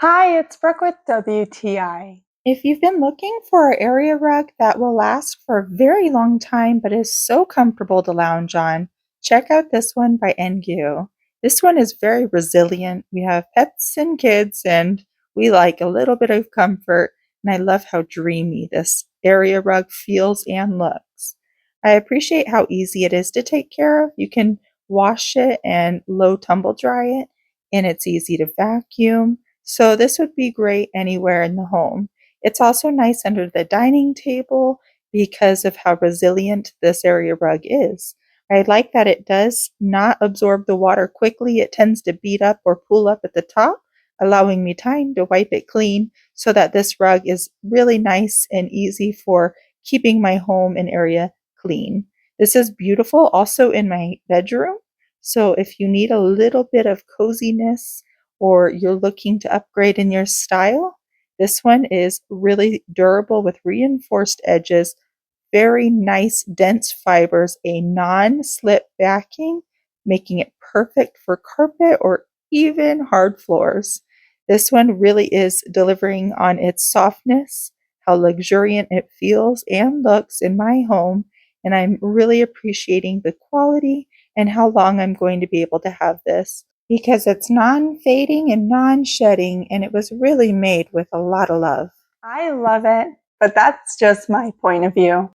Hi, it's Brooke with WTI. If you've been looking for an area rug that will last for a very long time but is so comfortable to lounge on, check out this one by Engiw. This one is very resilient. We have pets and kids, and we like a little bit of comfort. And I love how dreamy this area rug feels and looks. I appreciate how easy it is to take care of. You can wash it and low tumble dry it, and it's easy to vacuum. So, this would be great anywhere in the home. It's also nice under the dining table because of how resilient this area rug is. I like that it does not absorb the water quickly. It tends to bead up or pool up at the top, allowing me time to wipe it clean so that this rug is really nice and easy for keeping my home and area clean. This is beautiful also in my bedroom. So if you need a little bit of coziness or you're looking to upgrade in your style, this one is really durable with reinforced edges, very nice dense fibers, a non-slip backing, making it perfect for carpet or even hard floors. This one really is delivering on its softness, how luxuriant it feels and looks in my home, and I'm really appreciating the quality and how long I'm going to be able to have this because it's non-fading and non-shedding, and it was really made with a lot of love. I love it, but that's just my point of view.